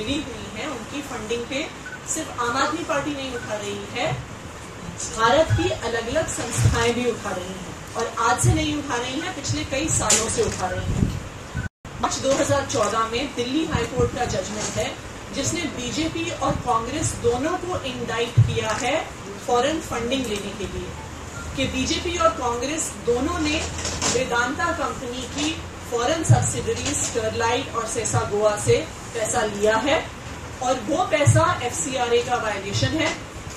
मिली हुई हैं उनकी फंडिंग पे सिर्फ आम आदमी पार्टी नहीं उठा रही है, भारत की अलग अलग संस्थाएं भी उठा रही हैं, और आज से नहीं उठा रही हैं, पिछले कई सालों से उठा रही हैं। मार्च 2014 में दिल्ली हाईकोर्ट का जजमेंट है जिसने बीजेपी और कांग्रेस दोनों को इंडाइट किया है फॉरेन फंडिंग लेने के लिए, कि बीजेपी और कांग्रेस दोनों ने वेदांता कंपनी की फॉरेन सब्सिडरी स्टरलाइट और सेसा गोवा से पैसा लिया है, और वो पैसा FCRA का वायलेशन है,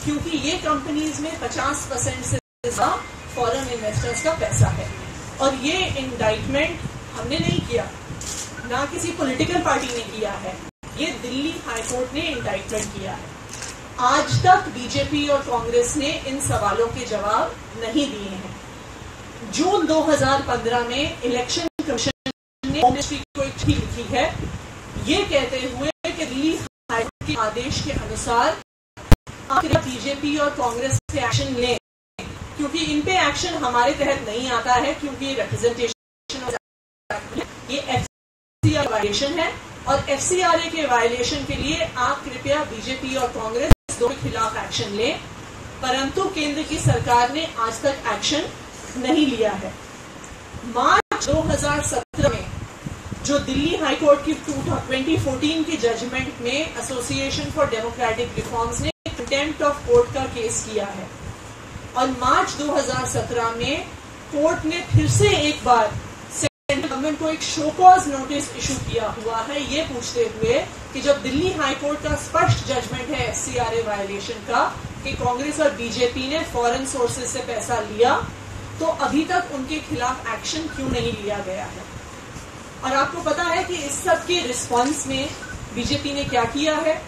क्योंकि ये कंपनीज में 50% से ज्यादा फॉरेन इन्वेस्टर्स का पैसा है। और ये इंडाइटमेंट हमने नहीं किया, ना किसी पॉलिटिकल पार्टी ने किया है, ये दिल्ली हाईकोर्ट ने इंडाइटमेंट किया है। आज तक बीजेपी और कांग्रेस ने इन सवालों के जवाब नहीं दिए हैं। जून 2015 में इलेक्शन कमीशन ने होम मिनिस्ट्री को एक चिट्ठी लिखी है, ये कहते हुए कि दिल्ली हाईकोर्ट के आदेश के अनुसार आप बीजेपी और कांग्रेस पे एक्शन लें, क्योंकि इन पे एक्शन हमारे तहत नहीं आता है, क्योंकि रिप्रेजेंटेशन ये FCRA वायलेशन है, और FCRA के वायलेशन के लिए आप कृपया बीजेपी और कांग्रेस दोनों के खिलाफ एक्शन लें, परंतु केंद्र की सरकार ने आज तक एक्शन नहीं लिया है। मार्च 2017 में जो दिल्ली हाईकोर्ट की 2014 की जजमेंट में एसोसिएशन फॉर डेमोक्रेटिक रिफॉर्म्स ने कंटेम्प्ट ऑफ कोर्ट का केस किया है, और मार्च 2017 में कोर्ट ने फिर से एक बार सेंट्रल गवर्नमेंट को एक शो कॉज नोटिस इशू किया हुआ है, ये पूछते हुए कि जब दिल्ली हाईकोर्ट का स्पष्ट जजमेंट है FCRA वायलेशन का कि कांग्रेस और बीजेपी ने फॉरेन सोर्सेज से पैसा लिया, तो अभी तक उनके खिलाफ एक्शन क्यों नहीं लिया गया है। और आपको पता है कि इस सब के रिस्पॉन्स में बीजेपी ने क्या किया है।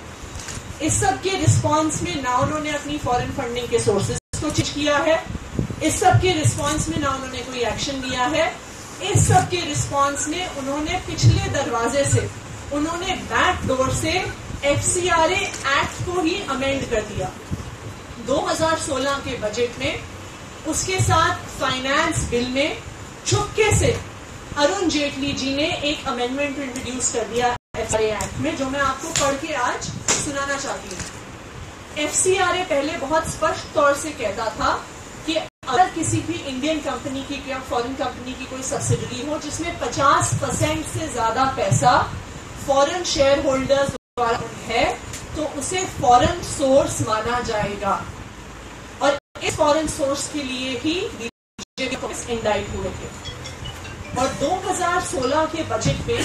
इस सब के रिस्पॉन्स में ना उन्होंने अपनी फॉरेन फंडिंग के सोर्सेज को चेंज किया है, इस सब के रिस्पॉन्स में ना उन्होंने कोई एक्शन लिया है, इस सब के रिस्पॉन्स में उन्होंने पिछले दरवाजे से, उन्होंने बैक डोर से FCRA एक्ट को ही अमेंड कर दिया 2016 के बजट में। उसके साथ फाइनेंस बिल में चुपके से अरुण जेटली जी ने एक अमेंडमेंट इंट्रोड्यूस कर दिया FCRA एक्ट में, जो मैं आपको पढ़ के आज सुनाना चाहती हूँ। FCRA पहले बहुत स्पष्ट तौर से कहता था कि अगर किसी भी इंडियन कंपनी की या फॉरेन कंपनी की कोई सब्सिडरी हो जिसमें 50% से ज्यादा पैसा फॉरेन शेयर होल्डर्स द्वारा है, तो उसे फॉरेन सोर्स माना जाएगा, और इस फॉरेन सोर्स के लिए ही बीजेपी इंडाइट हुए थे। और 2016 के बजट में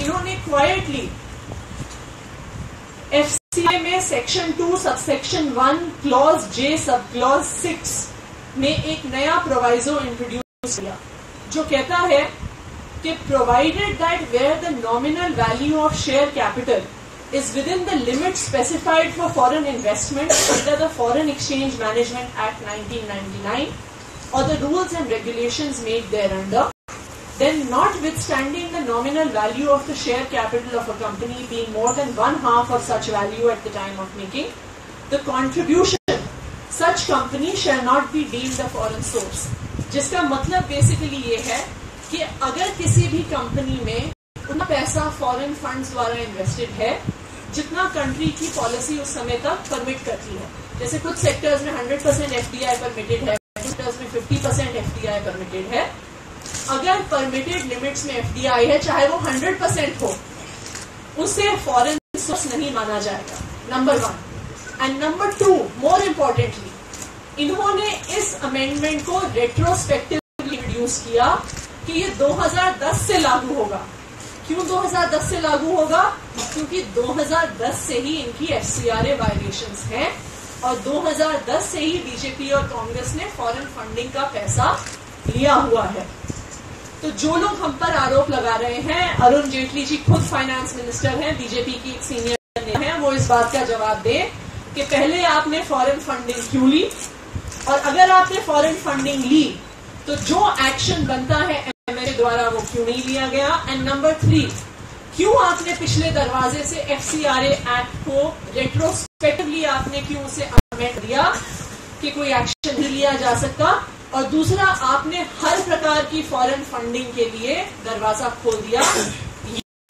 इन्होंने क्वाइटली FCRA में section 2 subsection 1 clause J sub clause 6 में एक नया प्रोवाइजो इंट्रोड्यूस किया, जो कहता है कि provided that where the nominal value of share capital is within the limits specified for foreign investment under the Foreign Exchange Management Act 1999 or the rules and regulations made thereunder, then notwithstanding the nominal value of the share capital of a company being more than 1/2 of such value at the time of making, the contribution such company shall not be deemed a foreign source. जिसका मतलब basically ये है कि अगर किसी भी company में उतना पैसा फॉरेन फंड्स द्वारा इन्वेस्टेड है जितना कंट्री की पॉलिसी उस समय तक परमिट करती है, जैसे कुछ सेक्टर्स में 100% FDI परमिटेड है, कुछ सेक्टर्स में 50% FDI परमिटेड है, अगर परमिटेड लिमिट्स में FDI है चाहे वो 100% हो, उसे फॉरेन सोर्स नहीं माना जाएगा, number 1। And number 2, more importantly, इन्होंने इस अमेंडमेंट को रेट्रोस्पेक्टिवली इंट्रोड्यूस किया कि ये 2010 से लागू होगा। क्यों 2010 से लागू होगा? क्योंकि 2010 से ही इनकी FCRA वायलेशंस हैं, और 2010 से ही बीजेपी और कांग्रेस ने फॉरेन फंडिंग का पैसा लिया हुआ है। तो जो लोग हम पर आरोप लगा रहे हैं, अरुण जेटली जी खुद फाइनेंस मिनिस्टर हैं, बीजेपी की एक सीनियर नेता हैं, वो इस बात का जवाब दे कि पहले आपने फॉरेन फंडिंग क्यों ली, और अगर आपने फॉरेन फंडिंग ली तो जो एक्शन बनता है MLA द्वारा वो क्यों नहीं लिया गया। एंड नंबर 3, क्यों आपने पिछले दरवाजे से FCRA एक्ट को रेट्रोस्पेक्टिवली आपने क्यों उसे अमेंड दिया कि कोई एक्शन नहीं लिया जा सकता, और दूसरा आपने हर प्रकार की फॉरेन फंडिंग के लिए दरवाजा खोल दिया।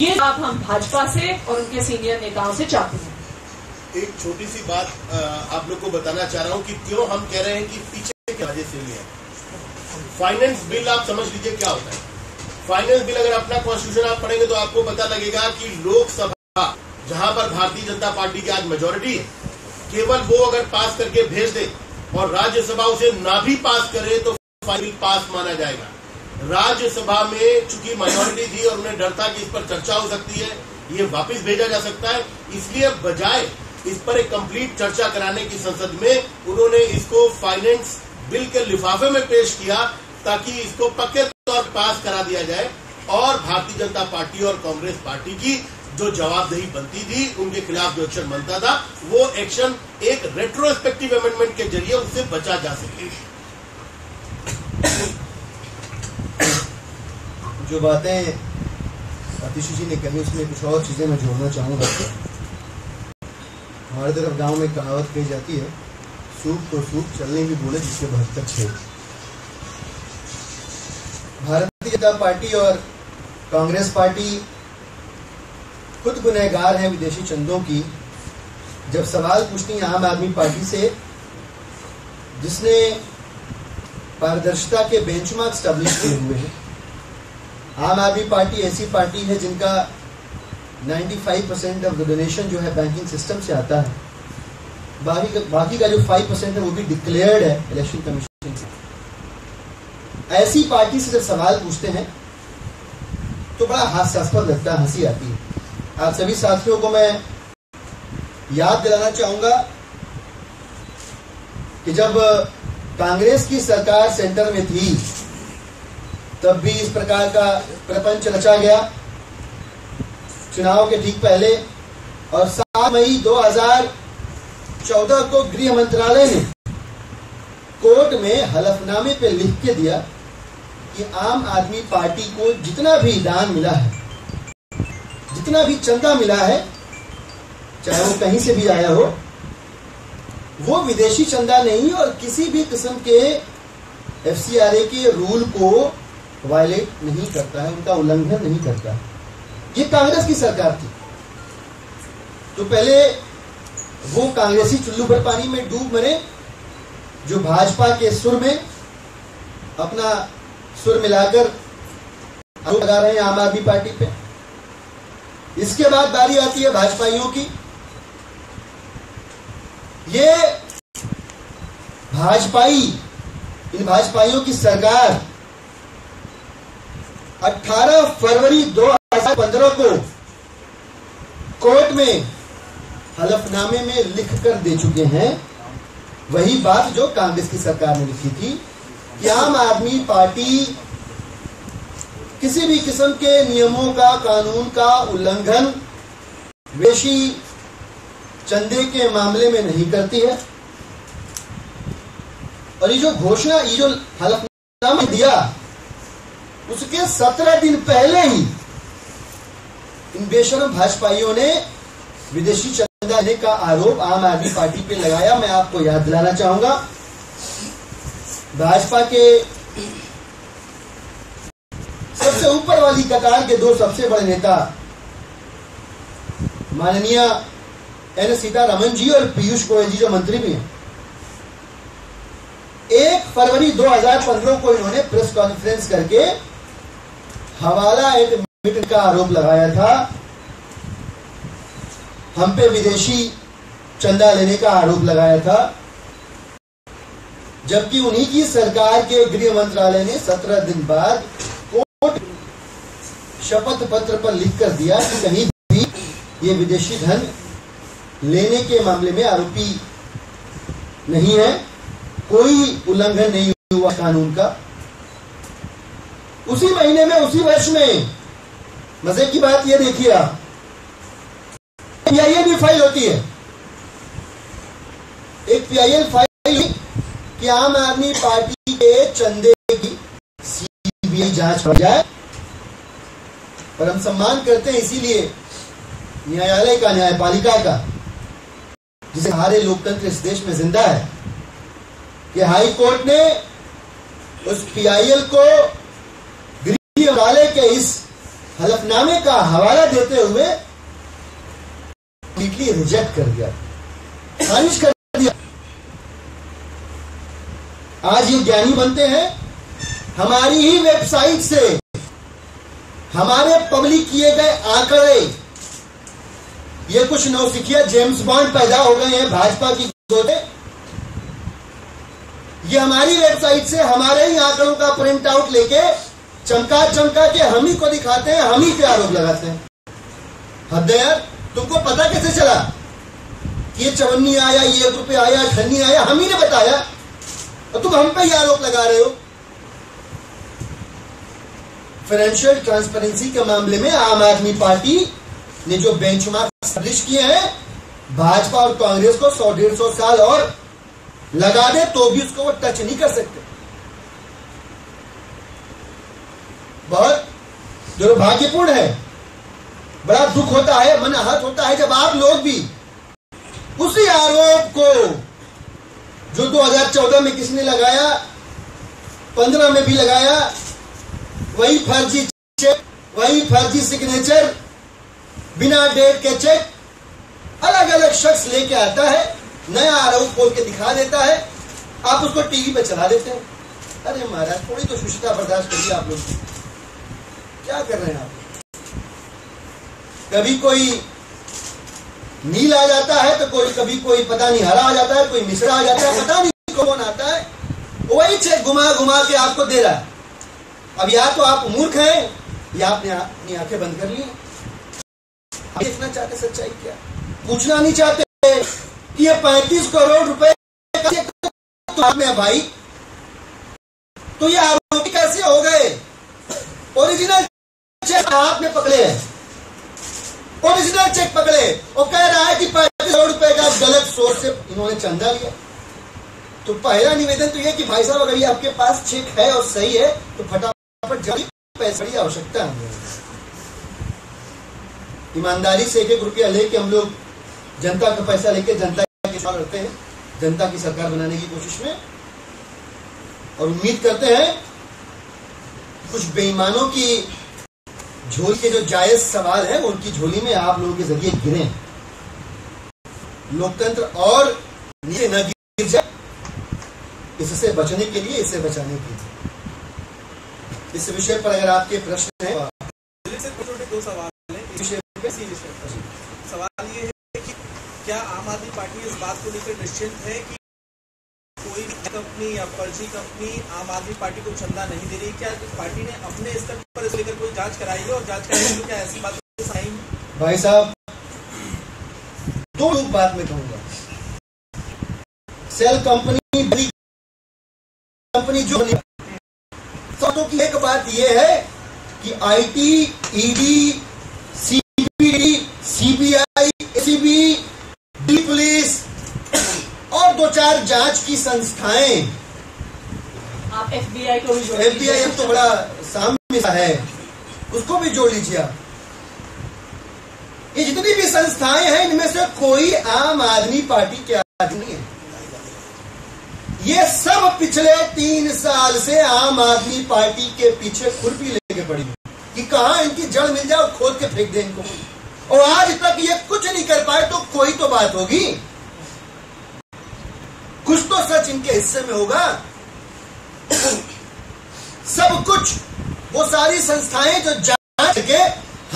ये आप हम भाजपा से और उनके सीनियर नेताओं से चाहते हैं। एक छोटी सी बात आप लोग को बताना चाह रहा हूं कि क्यों हम कह रहे हैं कि पीछे की वजह से ही है। फाइनेंस बिल आप समझ लीजिए क्या होता है। फाइनेंस बिल अगर अपना कॉन्स्टिट्यूशन आप पढ़ेंगे तो आपको पता लगेगा कि लोकसभा जहां पर भारतीय जनता पार्टी की आज मेजोरिटी है, केवल वो अगर पास करके भेज दे और राज्यसभा उसे ना भी पास करे तो फाइनल पास माना जाएगा। राज्यसभा में चूंकि माइनॉरिटी थी और उन्हें डर था कि इस पर चर्चा हो सकती है, ये वापस भेजा जा सकता है, इसलिए बजाय इस पर एक कंप्लीट चर्चा कराने की संसद में उन्होंने इसको फाइनेंस बिल के लिफाफे में पेश किया ताकि इसको पक्के तौर पर पास करा दिया जाए और भारतीय जनता पार्टी और कांग्रेस पार्टी की जो जवाबदेही बनती थी, उनके खिलाफ जो एक्शन बनता था, वो एक्शन एक रेट्रोस्पेक्टिव अमेंडमेंट के जरिए उससे बचा जा सके। जो बातें आतिशी जी ने कही उसमें कुछ और चीजें मैं जोड़ना चाहूंगा। हमारे तरफ गांव में कहावत कही जाती है, सूप तो सूप चलने भी बोले जिसके 72 छेद। भारतीय जनता पार्टी और कांग्रेस पार्टी खुद गुनहगार है विदेशी चंदों की। जब सवाल पूछती है आम आदमी पार्टी से, जिसने पारदर्शिता के बेंचमार्क स्टैब्लिश किए हुए हैं, आम आदमी पार्टी ऐसी पार्टी है जिनका 95% ऑफ द डोनेशन जो है बैंकिंग सिस्टम से आता है, बाकी का जो 5% है वो भी डिक्लेयर्ड है इलेक्शन कमीशन से। ऐसी पार्टी से जब सवाल पूछते हैं तो बड़ा हास्यास्पद लगता है, हंसी आती है। आप सभी साथियों को मैं याद दिलाना चाहूंगा कि जब कांग्रेस की सरकार सेंटर में थी तब भी इस प्रकार का प्रपंच रचा गया चुनाव के ठीक पहले, और 7 मई 2014 को गृह मंत्रालय ने कोर्ट में हलफनामे पे लिख के दिया कि आम आदमी पार्टी को जितना भी दान मिला है, जितना भी चंदा मिला है, चाहे वो कहीं से भी आया हो, वो विदेशी चंदा नहीं और किसी भी किस्म के FCRA के रूल को वायलेट नहीं करता है, उनका उल्लंघन नहीं करता है। ये कांग्रेस की सरकार थी। तो पहले वो कांग्रेसी चुल्लू भर पानी में डूब मरे जो भाजपा के सुर में अपना सुर मिलाकर आरोप लगा रहे हैं आम आदमी पार्टी पे। इसके बाद बारी आती है भाजपाइयों की। ये इन भाजपाइयों की सरकार 18 फरवरी 2015 को कोर्ट में हलफनामे में लिख कर दे चुके हैं वही बात जो कांग्रेस की सरकार ने लिखी थी कि आम आदमी पार्टी किसी भी किस्म के नियमों का, कानून का उल्लंघन विदेशी चंदे के मामले में नहीं करती है। और ये जो घोषणा, ये जो हलफनामा दिया, उसके 17 दिन पहले ही इन बेशरम भाजपाइयों ने विदेशी चंदा लेने का आरोप आम आदमी पार्टी पे लगाया। मैं आपको याद दिलाना चाहूंगा, भाजपा के सबसे ऊपर वाली कतार के 2 सबसे बड़े नेता माननीय एन सीतारमन जी और पीयूष गोयल जी जो मंत्री भी हैं, 1 फरवरी 2015 को इन्होंने प्रेस कॉन्फ्रेंस करके हवाला एडमिट का आरोप लगाया था, हम पे विदेशी चंदा लेने का आरोप लगाया था, जबकि उन्हीं की सरकार के गृह मंत्रालय ने 17 दिन बाद कोर्ट शपथ पत्र पर लिख कर दिया कि कहीं भी ये विदेशी धन लेने के मामले में आरोपी नहीं है, कोई उल्लंघन नहीं हुआ कानून का। उसी महीने में, उसी वर्ष में, मजे की बात यह देखिए आप, PIL भी फाइल होती है, एक PIL फाइल कि आम आदमी पार्टी के चंदे की CBI जांच हो जाए। पर हम सम्मान करते हैं इसीलिए न्यायालय का, न्यायपालिका का, जिसे हमारे लोकतंत्र इस देश में जिंदा है, कि हाई कोर्ट ने उस PIL को गृह मंत्रालय के इस हलफनामे का हवाला देते हुए कंप्लीटली रिजेक्ट कर दिया, खारिज कर दिया। आज ये ज्ञानी बनते हैं हमारी ही वेबसाइट से, हमारे पब्लिक किए गए आंकड़े। ये कुछ नौसिखिया जेम्स बॉन्ड पैदा हो गए हैं भाजपा की गोदे। ये हमारी वेबसाइट से हमारे ही आंकड़ों का प्रिंट आउट लेके चमका चमका के हम ही को दिखाते हैं, हम ही पे आरोप लगाते हैं। हद है यार, तुमको पता कैसे चला कि ये 54 आया, ये 1 रुपये आया, 98 आया? हम ही ने बताया और तुम हम पे ही आरोप लगा रहे हो। फाइनेंशियल ट्रांसपेरेंसी के मामले में आम आदमी पार्टी ने जो बेंचमार्क स्टैब्लिश किए हैं, भाजपा और कांग्रेस को 100-150 साल और लगा दे तो भी उसको वो टच नहीं कर सकते। बहुत दुर्भाग्यपूर्ण है, बड़ा दुख होता है, मन आहत होता है जब आप लोग भी उसी आरोप को जो 2014 में किसने लगाया, 15 में भी लगाया, वही फर्जी चेक, वही फर्जी सिग्नेचर, बिना डेट के चेक अलग अलग शख्स लेके आता है, नया आरोप खोल के दिखा देता है, आप उसको टीवी पे चला देते हैं। अरे महाराज, थोड़ी तो शुचिता बर्दाश्त करिए। आप लोग क्या कर रहे हैं आप? कभी कोई नील आ जाता है तो कभी कोई पता नहीं हरा आ जाता है, कोई मिश्रा आ जाता है, पता नहीं कौन आता है, वही चेक घुमा घुमा के आपको दे रहा है। अब या तो आप मूर्ख हैं या आपने अपनी आंखें बंद कर ली। देखना चाहते सच्चाई क्या, पूछना नहीं चाहते कि ये 35 करोड़ रुपए का में है भाई, तो ये आरोपी कैसे हो गए? ओरिजिनल चेक हाथ में पकड़े हैं, ओरिजिनल चेक पकड़े और कह रहा है कि 35 करोड़ रुपए का गलत सोर्स से इन्होंने चंदा लिया। तो पहला निवेदन तो यह कि भाई साहब, अगर ये आपके पास चेक है और सही है तो फटाफट जल्दी पैसे की आवश्यकता है। ईमानदारी से 1-1 रुपया लेके हम लोग जनता का पैसा लेके जनता के साथ रहते हैं, जनता की सरकार बनाने की कोशिश में, और उम्मीद करते हैं कुछ बेईमानों की झोली के जो जायज सवाल है उनकी झोली में आप लोगों के जरिए गिरे, लोकतंत्र और नीचे न गिर जाए, इससे बचने के लिए, इससे बचाने के लिए। इस विषय पर अगर आपके प्रश्न है, छोटे 2 सवाल हैं इस विषय पे। सवाल ये है कि क्या आम आदमी पार्टी इस बात को लेकर निश्चिंत है कि कोई कंपनी या फर्जी कंपनी आम आदमी पार्टी को चंदा नहीं दे रही? क्या पार्टी ने अपने स्तर पर इस लेकर कोई जांच कराई है, और जांच कराई तो क्या ऐसी बात साइन? भाई साहब, 2 बात में कहूंगा। सेल कंपनी, बड़ी कंपनी जो तो की एक बात यह है कि IT, ED, CBD, CBI, ACB, D police और 2-4 जांच की संस्थाएं, आप एफबीआई को भी जोड़ लीजिए। एफबीआई अब तो बड़ा सामने है, उसको भी जोड़ लीजिए आप। ये जितनी भी संस्थाएं हैं, इनमें से कोई आम आदमी पार्टी के आदमी नहीं है। ये सब पिछले 3 साल से आम आदमी पार्टी के पीछे खुरपी लेके पड़ी कि कहां इनकी जड़ मिल जाए, खोद के फेंक दे इनको, और आज तक ये कुछ नहीं कर पाए। तो कोई तो बात होगी, कुछ तो सच इनके हिस्से में होगा। सब कुछ वो सारी संस्थाएं जो जांच के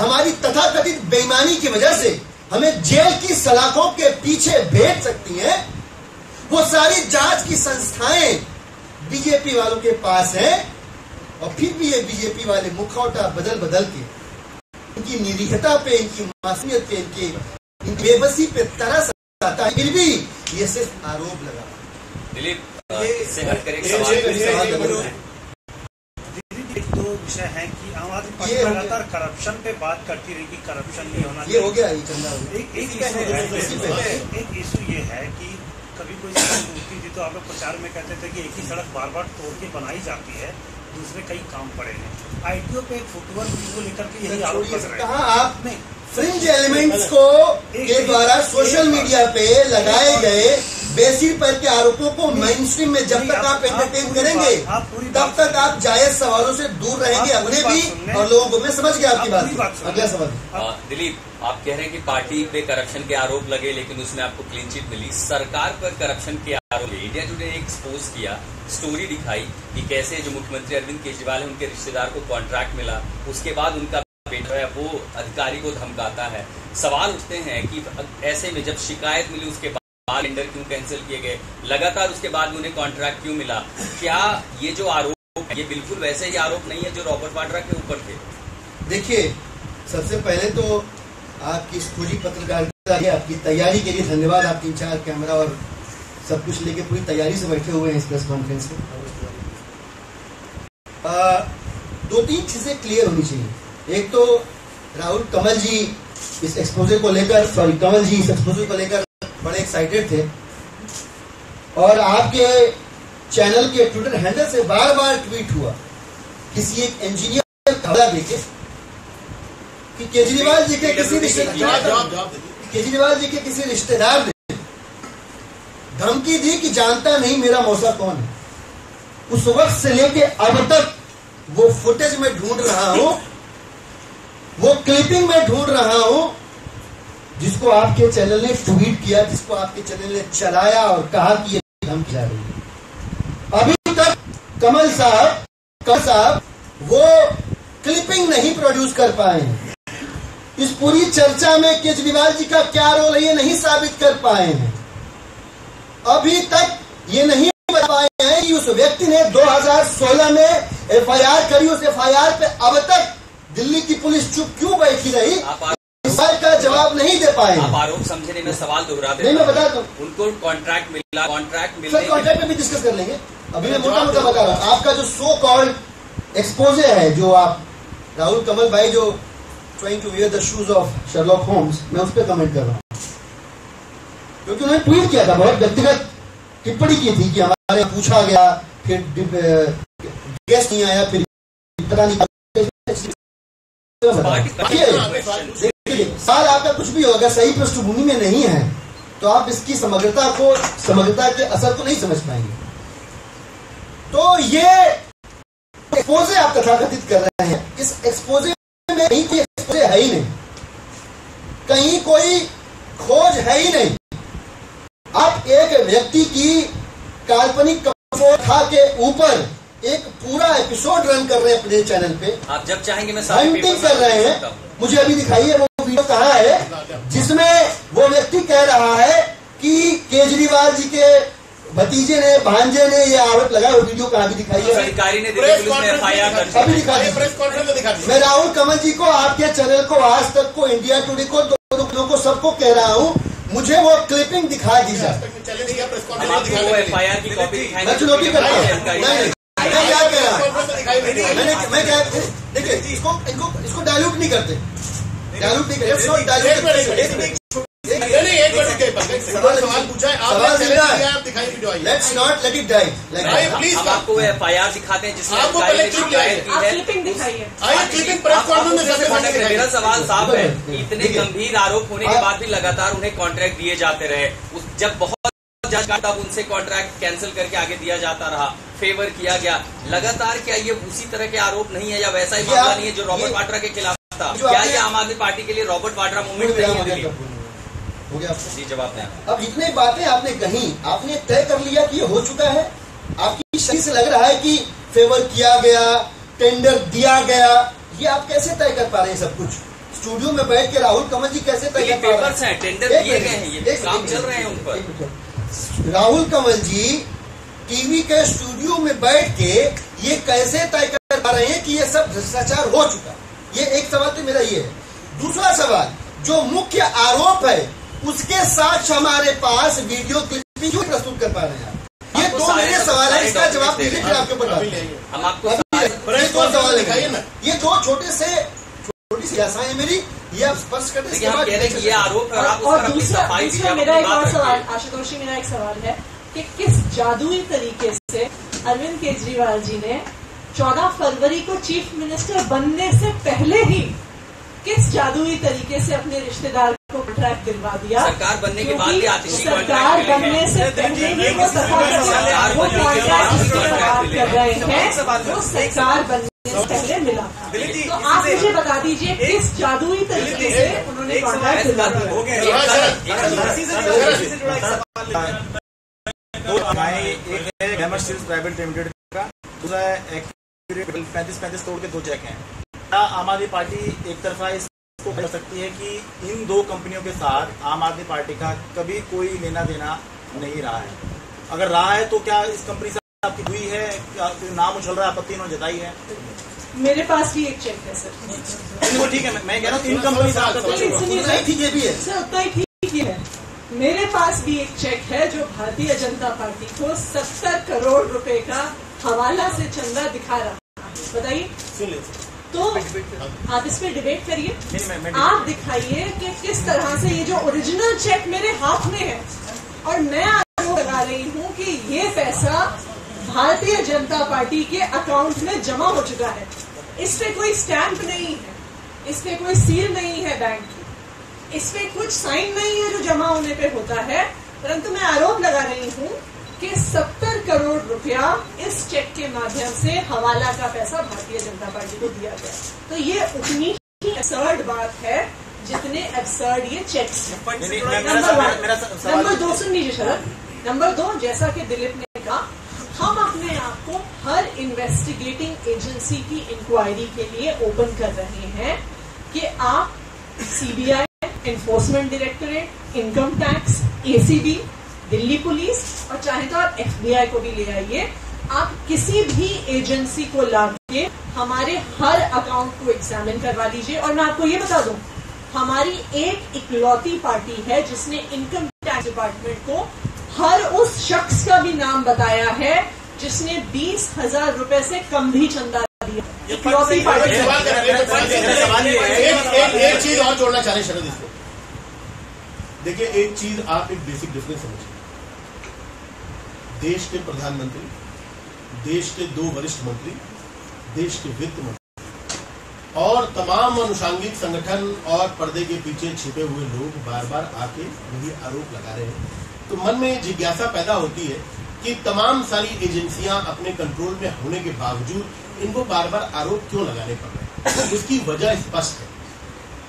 हमारी तथाकथित बेईमानी की वजह से हमें जेल की सलाखों के पीछे भेज सकती हैं, वो सारी जांच की संस्थाएं बीजेपी वालों के पास हैं, और फिर भी ये बीजेपी वाले मुखौटा बदल बदल के इनकी निरीहता पे, इनकी मासूमियत पे, इनकी बेबसी पे तरस आता है, फिर भी ये सिर्फ आरोप लगा। दिलीप, इससे हटकर एक सवाल दो विषय है कि आम आदमी पार्टी लगातार करप्शन पे बात करती रही कि करप्शन नहीं होना ये हो गया, ये चंदा हो गया। एक इशू ये है कि कभी कोई सड़क टूटती थी तो आप लोग प्रचार में कहते थे कि एक ही सड़क बार बार तोड़ के बनाई जाती है, दूसरे कई काम पड़े हैं। आईटीओ पे फुटवर्क को लेकर के यही आरोप कर रहे हैं। कहा आप फ्रिंज एलिमेंट्स को के द्वारा सोशल मीडिया पे लगाए गए बेसिर पर के आरोपों को मेन स्ट्रीम में जब तक आप एंटरटेन करेंगे तब तक आप जायज सवालों से दूर रहेंगे, अपने भी और लोगों को। मैं समझ गया आपकी बात। अगला सवाल। दिलीप, आप कह रहे हैं कि पार्टी पे करप्शन के आरोप लगे लेकिन उसमें आपको क्लीन चिट मिली। सरकार पर करप्शन के आरोप, इंडिया टुडे ने एक्सपोज किया, स्टोरी दिखाई कि कैसे जो मुख्यमंत्री अरविंद केजरीवाल है उनके रिश्तेदार को कॉन्ट्रैक्ट मिला, उसके बाद उनका बेटा है वो अधिकारी को धमकाता है। सवाल उठते हैं कि ऐसे में जब शिकायत मिली उसके बाद टेंडर क्यों कैंसिल किए गए, लगातार उसके बाद उन्हें कॉन्ट्रैक्ट क्यों मिला? क्या ये जो आरोप है ये बिल्कुल वैसे ही आरोप नहीं है जो रॉबर्ट वाड्रा के ऊपर थे? देखिए, सबसे पहले तो आपकी खोजी पत्रकारिता की आपकी तैयारी के लिए धन्यवाद। आप 3-4 कैमरा और सब कुछ लेके पूरी तैयारी से बैठे हुए हैं इस प्रेस कॉन्फ्रेंस में। 2-3 चीजें क्लियर होनी चाहिए। एक तो राहुल कमल जी इस एक्सपोजर को लेकर बड़े एक्साइटेड थे और आपके चैनल के ट्विटर हैंडल से बार बार ट्वीट हुआ किसी एक इंजीनियर का हवाला देके कि केजरीवाल जी के किसी रिश्तेदार ने धमकी दी कि जानता नहीं मेरा मौसा कौन है। उस वक्त से लेके अब तक वो फुटेज में ढूंढ रहा हूं, वो क्लिपिंग में ढूंढ रहा हूं जिसको आपके चैनल ने ट्वीट किया, जिसको आपके चैनल ने चलाया और कहा कि ये धमकी जा रही है। अभी तक कमल साहब वो क्लिपिंग नहीं प्रोड्यूस कर पाए हैं। इस पूरी चर्चा में केजरीवाल जी का क्या रोल है ये नहीं साबित कर पाए हैं। अभी तक ये नहीं बता पाए हैं कि उस व्यक्ति ने 2016 में FIR करी, उस FIR पे अब तक दिल्ली की पुलिस चुप क्यों बैठी रही, का जवाब नहीं दे पाए। आप आरोप समझने में सवाल दोहराते हैं। नहीं, मैं बता दूं, उनको कॉन्ट्रैक्ट मिला, कॉन्ट्रैक्ट में भी डिस्कस कर लेंगे। अभी मैं मोटा बता रहा हूं। आपका जो सो कॉल्ड एक्सपोजे है, जो आप राहुल कमल भाई जो trying to wear the shoes of Sherlock Holmes, मैं उस पर कमेंट कर रहा हूं क्योंकि उन्होंने ट्वीट किया था, बहुत व्यक्तिगत टिप्पणी की थी कि हमारे पूछा गया, फिर गेस्ट नहीं आया, फिर पता नहीं साल आपका कुछ भी होगा, सही पृष्ठभूमि में नहीं है तो आप इसकी समग्रता के असर को नहीं समझ पाएंगे। तो ये एक्सपोजे आप तथाकथित कर रहे हैं, इस एक्सपोजे में कहीं कोई एक्सपोजे है ही नहीं, कहीं कोई खोज है ही नहीं। आप एक व्यक्ति की काल्पनिक कठोरता के ऊपर एक पूरा एपिसोड रन कर रहे हैं अपने चैनल पे। आप जब चाहेंगे मैं हंटिंग कर रहे हैं। मुझे अभी दिखाइए वो वीडियो कहाँ है जिसमें वो व्यक्ति कह रहा है कि केजरीवाल जी के भतीजे ने, भांजे ने ये आरोप लगाया। वो वीडियो कहाँ भी दिखाइए, अधिकारी ने अभी दिखा दी। मैं राहुल कमल जी को, आपके चैनल को, आज तक को, इंडिया टुडे को, दोनों को, सबको कह रहा हूँ मुझे वो क्लिपिंग दिखा दीजिए। FIR की कॉपी दिखाएंगे। मैं चुनौती करता हूँ। मैं क्या कह रहा हूँ, मैं क्या, देखिए इसको डायल्यूट नहीं करते, सवाल पूछा है आप दिखाई वीडियो आई। Let's not let it die. Please आपको FIR दिखाते हैं जिसमें आपको पहले क्लिपिंग दिखाइए। मेरा सवाल साफ है, इतने गंभीर आरोप होने के बाद भी लगातार उन्हें कॉन्ट्रैक्ट दिए जाते रहे। जब बहुत तब उनसे कॉन्ट्रैक्ट कैंसिल करके आगे दिया जाता रहा, फेवर किया गया लगातार। क्या ये उसी तरह के आरोप नहीं है या वैसा ही मामला नहीं है जो रॉबर्ट वाड्रा के खिलाफ था? क्या ये आम आदमी पार्टी के लिए रॉबर्ट वाड्रा मूवमेंट नहीं है? हो गया आपको? जी, जवाब दें। अब जितनी बातें आपने कही, आपने तय कर लिया कि ये हो चुका है। आपकी शरीर से लग रहा है कि फेवर किया गया, टेंडर दिया गया। ये आप कैसे तय कर पा रहे हैं सब कुछ? स्टूडियो में बैठ के राहुल कमल जी कैसे तय कर पा रहे हैं? टेंडर दिए गए हैं, ये काम चल रहे हैं उन पर। राहुल कमल जी टीवी के स्टूडियो में बैठ के ये कैसे तय कर पा रहे हैं कि ये सब भ्रष्टाचार हो चुका? ये एक सवाल तो मेरा ये है। दूसरा सवाल, जो मुख्य आरोप है उसके साथ हमारे पास वीडियो क्लिपिंग क्यों प्रस्तुत कर पा रहे हैं? ये दो मेरे सवाल है, इसका जवाब दीजिए फिर आपके ऊपर हम आपको दो सवाल दिखाइए ना। ये दो छोटी सी आशाएं मेरी, ये आप स्पष्ट करते हैं ये आरोप है। और दूसरा मेरा एक और सवाल, आशुतोष जी, मेरा एक सवाल है कि किस जादुई तरीके से अरविंद केजरीवाल जी ने 14 फरवरी को चीफ मिनिस्टर बनने से पहले ही किस जादुई तरीके से अपने रिश्तेदार को कॉन्ट्रैक्ट दिलवा दिया। सरकार बनने के बाद भी आतिशी सरकार बनने से पहले ही वो दफा वो कॉन्ट्रैक्ट बात कर रहे हैं, वो सरकार बनने से पहले मिला था। तो आप मुझे बता दीजिए किस जादुई तरीके से उन्होंने कॉन्ट्रैक्ट दिलवा दिया। एक है ग्लैमर स्टील्स प्राइवेट लिमिटेड का, दूसरा है 35 तोड़ के 2 चेक हैं। क्या आम आदमी पार्टी एक तरफा इसको कह सकती है कि इन 2 कंपनियों के साथ आम आदमी पार्टी का कभी कोई लेना देना नहीं रहा है? अगर रहा है तो क्या इस कंपनी से आपकी हुई है, नाम उछल रहा है, आपत्ति इन्होंने जताई है? मेरे पास भी एक चेक है सर। वो ठीक है, मैं कह रहा हूँ इन कंपनी से आपका ठीक है भी है सर, उतना ही ठीक ही है। मेरे पास भी एक चेक है जो भारतीय जनता पार्टी को 70 करोड़ रुपए का हवाला से चंदा दिखा रहा है। बताइए, तो आप इस पे डिबेट करिए। आप दिखाइए कि किस तरह से ये जो ओरिजिनल चेक मेरे हाथ में है और मैं आरोप लगा रही हूँ कि ये पैसा भारतीय जनता पार्टी के अकाउंट में जमा हो चुका है। इस पे कोई स्टैंप नहीं है, इस पे कोई सील नहीं है बैंक की, इस पे कुछ साइन नहीं है जो जमा होने पे होता है, परंतु मैं आरोप लगा रही हूँ कि 70 करोड़ रुपया इस चेक के माध्यम से हवाला का पैसा भारतीय जनता पार्टी को दिया गया। तो ये उतनी ही एब्सर्ड बात है जितने एब्सर्ड ये चेक्स हैं। नंबर 2 सुन लीजिए शरद। नंबर 2, जैसा कि दिलीप ने कहा, हम अपने आप को हर इन्वेस्टिगेटिंग एजेंसी की इंक्वायरी के लिए ओपन कर रहे हैं कि आप CBI, enforcement directorate, income tax, ACB, Delhi police और चाहे तो आप एफबीआई को भी ले आइए, आप किसी भी एजेंसी को लाके हमारे हर अकाउंट को एग्जामिन करवा लीजिए। और मैं आपको ये बता दूं, हमारी एक इकलौती पार्टी है जिसने इनकम टैक्स डिपार्टमेंट को हर उस शख्स का भी नाम बताया है जिसने 20,000 रुपए से कम भी चंदा दिया। इकलौती पार्टी। एक चीज और जोड़ना चाह रहे शरद इसको। देखिए, एक चीज आप एक बेसिक डिफरेंस समझिए। देश के प्रधानमंत्री, देश के 2 वरिष्ठ मंत्री, देश के वित्त मंत्री और तमाम अनुषांगिक संगठन और पर्दे के पीछे छिपे हुए लोग बार बार आके वही आरोप लगा रहे हैं। तो मन में जिज्ञासा पैदा होती है कि तमाम सारी एजेंसियां अपने कंट्रोल में होने के बावजूद इनको बार बार आरोप क्यों लगाने पड़ रहे हैं। उसकी वजह स्पष्ट है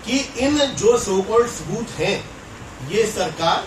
कि इन जो सो कॉल्ड सबूत हैं, ये सरकार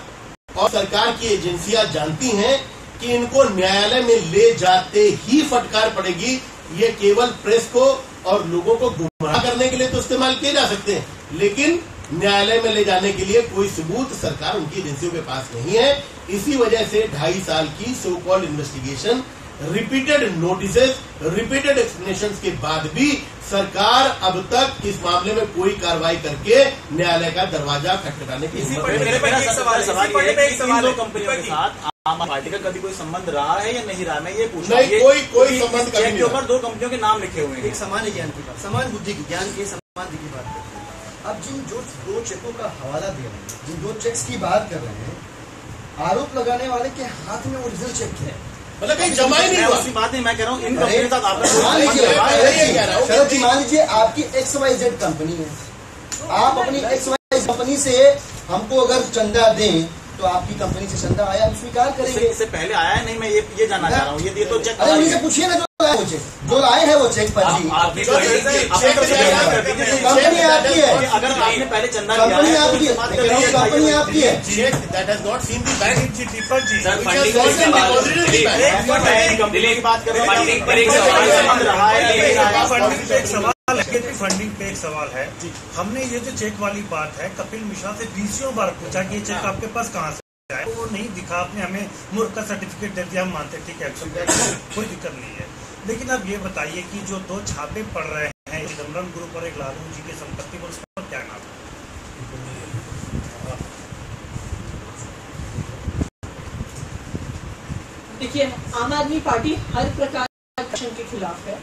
और सरकार की एजेंसियां जानती हैं कि इनको न्यायालय में ले जाते ही फटकार पड़ेगी। ये केवल प्रेस को और लोगों को गुमराह करने के लिए तो इस्तेमाल किए जा सकते हैं, लेकिन न्यायालय में ले जाने के लिए कोई सबूत सरकार उनकी एजेंसियों के पास नहीं है। इसी वजह से 2.5 साल की so called investigation, repeated notices, repeated explanations के बाद भी सरकार अब तक इस मामले में कोई कार्रवाई करके न्यायालय का दरवाजा खटखटाने की हिम्मत नहीं। मेरा सवाल ये है कि इन 2 कंपनियों के साथ आम आदमी पार्टी का कभी कोई संबंध रहा है या नहीं रहा? मैं ये पूछ रहा हूँ। कोई संबंध चेक के ऊपर 2 कंपनियों के नाम लिखे हुए हैं। एक सामान्य ज्ञान की बात, समान बुद्धि की, ज्ञान की समान बुद्धि की बात। अब जिन जो 2 चेकों का हवाला दे रहे हैं, जिन 2 चेक्स की बात कर रहे हैं, आरोप लगाने वाले के हाथ में ओरिजिनल चेक है, मतलब कहीं जमा ही नहीं हुआ। उसी बात नहीं मैं कह रहा हूँ। इन कंपनी के साथ आपका मान लीजिए आपकी XYZ कंपनी है, आप अपनी XYZ कंपनी से हमको अगर चंदा दें तो आपकी कंपनी से चंदा आया, हम स्वीकार करेंगे। इससे पहले आया है नहीं, मैं ये जानना चाह रहा हूँ। ये तो चेक अरे उनसे पूछिए ना, जो लाए हैं वो चेक पर जी। कंपनी आपकी है, अगर आपने पहले चंदा कंपनी आपकी है, कंपनी आपकी है। That has not seen the bank. Deepak ji, sir, funding पर एक फंडिंग पे एक सवाल है। हमने ये जो चेक वाली बात है, कपिल मिश्रा से 20 बार पूछा कि ये चेक आपके पास कहाँ से आया, वो नहीं दिखा। आपने हमें मूर्ख का सर्टिफिकेट दे दिया, हम मानते ठीक है, कोई दिक्कत नहीं है। लेकिन अब ये बताइए कि जो 2 छापे पड़ रहे हैं, चिदम्बरम ग्रुप और एक लालू जी की संपत्ति पर, उस पर क्या नाम है? देखिए, आम आदमी पार्टी हर प्रकार करप्शन के खिलाफ है,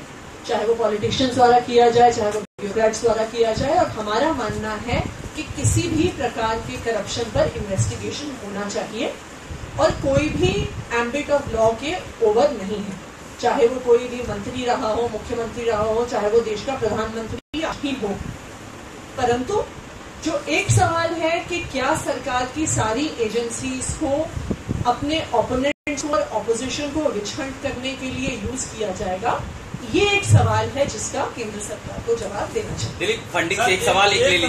चाहे वो पॉलिटिशियंस द्वारा किया जाए, चाहे वो ब्यूरोक्रेट्स द्वारा किया जाए। और हमारा मानना है कि किसी भी प्रकार के करप्शन पर इन्वेस्टिगेशन होना चाहिए और कोई भी एम्बिट ऑफ लॉ के ओवर नहीं है, चाहे वो कोई भी मंत्री रहा हो, मुख्यमंत्री रहा हो, चाहे वो देश का प्रधानमंत्री ही हो। परंतु जो एक सवाल है कि क्या सरकार की सारी एजेंसीज को अपने ओपोनेंट्स और ऑपोजिशन को विच हंट करने के लिए यूज किया जाएगा, ये एक सवाल है जिसका केंद्र सरकार को जवाब देना चाहिए। दिलीप, फंडिंग से एक सवाल एक ले लीजिए।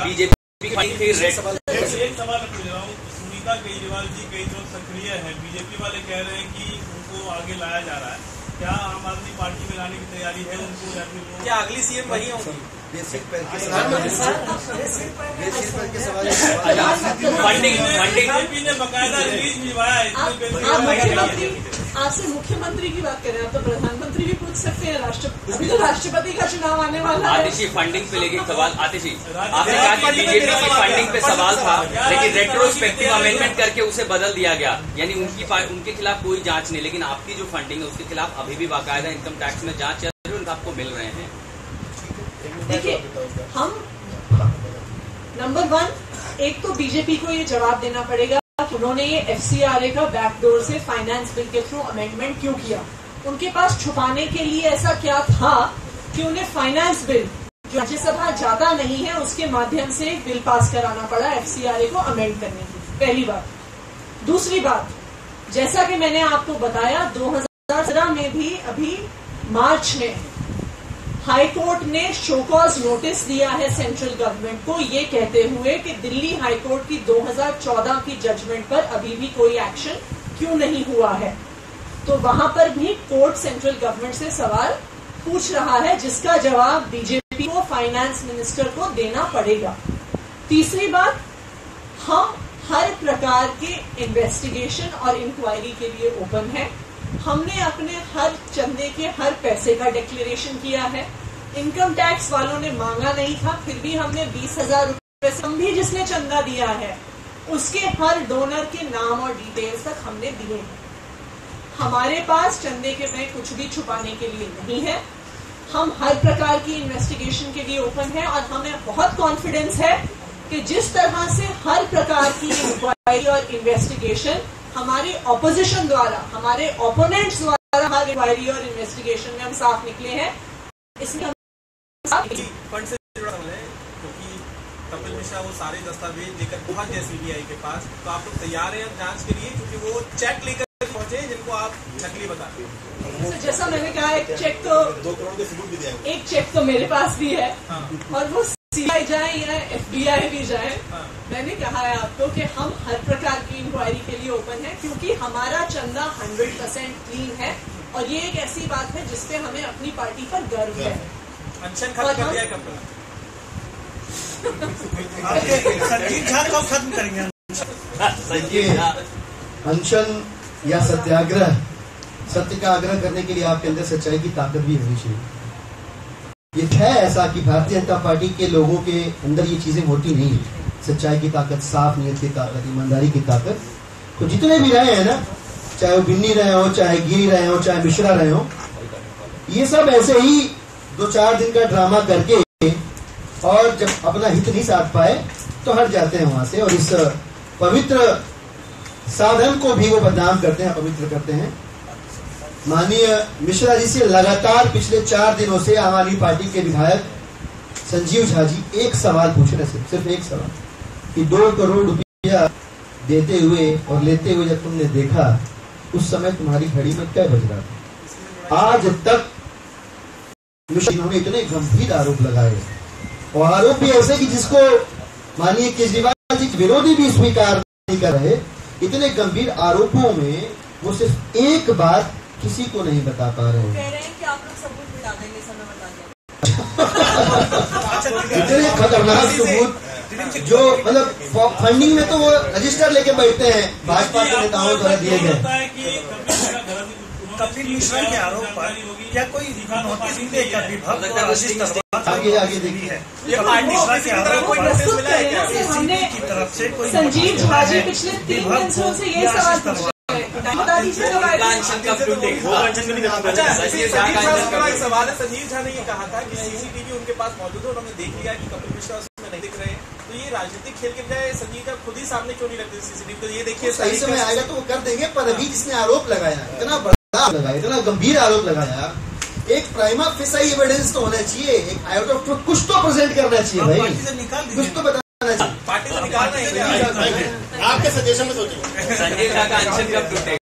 बीजेपी फंडिंग से एक सवाल पूछ रहा हूँ। सुनीता केजरीवाल जी कई जो सक्रिय है, बीजेपी वाले कह रहे हैं कि उनको आगे लाया जा रहा है, क्या आम आदमी पार्टी में लाने की तैयारी है उनको, या फिर क्या अगली सीएम वही होंगी? बेसिक पैर के सवाल फंडिंग बीजेपी ने बकायदा रिलीज भिजवाया है। आपसे मुख्यमंत्री की बात करें, आप तो प्रधानमंत्री भी पूछ सकते हैं। अभी तो राष्ट्रपति का चुनाव आने वाला है। आतिशी, फंडिंग पे लेके सवाल। आतिशी, आपने कहा कि बीजेपी की फंडिंग पे सवाल था, लेकिन रेट्रोस्पेक्टिव अमेंडमेंट करके उसे बदल दिया गया, यानी उनके खिलाफ कोई जांच नहीं, लेकिन आपकी जो फंडिंग है उसके खिलाफ अभी भी बाकायदा इनकम टैक्स में जांच चल रही है, उनको आपको मिल रहे हैं। देखिए, हम नंबर 1, एक तो बीजेपी को ये जवाब देना पड़ेगा कि उन्होंने ये FCRA का बैकडोर से फाइनेंस बिल के थ्रू अमेंडमेंट क्यों किया। उनके पास छुपाने के लिए ऐसा क्या था कि उन्हें फाइनेंस बिल जो राज्यसभा जाता नहीं है उसके माध्यम से एक बिल पास कराना पड़ा FCRA को अमेंड करने की। पहली बात। दूसरी बात, जैसा कि मैंने आपको बताया, 2017 में भी अभी मार्च में हाई कोर्ट ने शो कॉज नोटिस दिया है सेंट्रल गवर्नमेंट को, ये कहते हुए कि दिल्ली हाई कोर्ट की 2014 की जजमेंट पर अभी भी कोई एक्शन क्यों नहीं हुआ है। तो वहां पर भी कोर्ट सेंट्रल गवर्नमेंट से सवाल पूछ रहा है, जिसका जवाब बीजेपी को, फाइनेंस मिनिस्टर को देना पड़ेगा। तीसरी बात, हम हर प्रकार के इन्वेस्टिगेशन और इंक्वायरी के लिए ओपन है। हमने अपने हर चंदे के हर पैसे का डिक्लेरेशन किया है। इनकम टैक्स वालों ने मांगा नहीं था, फिर भी हमने 20,000 रुपए से भी जिसने चंदा दिया है उसके हर डोनर के नाम और डिटेल्स तक हमने दिए हैं। हमारे पास चंदे के में कुछ भी छुपाने के लिए नहीं है। हम हर प्रकार की इन्वेस्टिगेशन के लिए ओपन है और हमें बहुत कॉन्फिडेंस है कि जिस तरह से हर प्रकार की इंक्वायरी और इन्वेस्टिगेशन हमारे ऑपोजिशन द्वारा, हमारे ओपोनेंट्स द्वारा हर इंक्वायरी और इन्वेस्टिगेशन में हम साफ निकले हैं, इसमें फंड से जुड़ा है, क्योंकि कपिल मिश्रा वो सारे दस्तावेज लेकर पहुंच गए सीबीआई के पास, तो आप लोग तैयार हैं जांच के लिए, क्योंकि वो चेक लेकर पहुंचे जिनको आप नकली बताते हैं। तो जैसा मैंने कहा, एक चेक तो 2 करोड़ के सबूत भी दिया, एक चेक तो मेरे पास भी है, और वो CBI जाए या FBI भी जाए, मैंने कहा है आपको कि हम हर प्रकार की इंक्वायरी के लिए ओपन है, क्योंकि हमारा चंदा 100% क्लीन है और ये एक ऐसी बात है जिसपे हमें अपनी पार्टी पर गर्व है। अनशन खत्म कर दिया कब? संजीव झा कब खत्म करेंगे? अनशन या सत्याग्रह, सत्य का आग्रह करने के लिए आपके अंदर सच्चाई की ताकत भी होनी चाहिए। ये है ऐसा कि भारतीय जनता पार्टी के लोगों के अंदर ये चीजें होती नहीं है, सच्चाई की ताकत, साफ नीयत की ताकत, ईमानदारी की ताकत। तो जितने भी रहे हैं ना, चाहे वो बिन्नी रहे हो, चाहे गिरी रहे हो, चाहे मिश्रा रहे हो, ये सब ऐसे ही 2-4 दिन का ड्रामा करके और जब अपना हित नहीं साध पाए तो हट जाते हैं वहां से, और इस पवित्र साधन को भी वो बदनाम करते हैं, अपवित्र करते हैं। माननीय मिश्रा जी से लगातार पिछले 4 दिनों से आम आदमी पार्टी के विधायक संजीव झा जी एक सवाल पूछ रहे थे, सिर्फ एक सवाल, कि 2 करोड़ रुपया देते हुए और लेते हुए जब तुमने देखा, उस समय तुम्हारी घड़ी में क्या बज रहा था? आज तक मिश्रा ने इतने गंभीर आरोप लगाए, और आरोप भी ऐसे कि जिसको माननीय केजरीवाल जी के विरोधी भी स्वीकार नहीं कर रहे। इतने गंभीर आरोपों में वो सिर्फ एक बात किसी को नहीं बता पा रहे कह रहे हैं कि आप लोग सबूत मिटा देंगे, समय बता देंगे। इतने खतरनाक सबूत जो मतलब फंडिंग में तो वो रजिस्टर लेके बैठते हैं भाजपा के नेताओं द्वारा दिए गए। कपिल मिश्रा के आरोप पर क्या कोई नोटिस देकर विभाग आगे देखिए, ये पार्टी के आरोप पर हमने की तरफ से कोई संजीव झा जी पिछले 3 दिनों से यही सवाल पूछ रहे हैं, बता दीजिए कब आएगा? सवाल है, संजीव झा ने ये कहा था कि CCTV उनके पास मौजूद है, उन्होंने देख लिया कि कपिल मिश्रा उसमें नहीं दिख रहे हैं, तो ये राजनीतिक खेल के बजाय संजीव झा खुद ही सामने क्यों नहीं रखते CCTV? तो ये देखिए सही समय आएगा तो वो कर देंगे, पर अभी जिसने आरोप लगाया, इतना बड़ा लगाया, इतना गंभीर आरोप लगाया एक प्राइमा फेसाई एविडेंस तो होना चाहिए, एक आउट ऑफ ट्रुथ कुछ तो प्रेजेंट करना चाहिए भाई, पार्टी से निकाल कुछ तो बताना चाहिए। पार्टी से निकालना है। आपके सजेशन में सोचेंगे संजय झा का अनशन कब टूटेगा?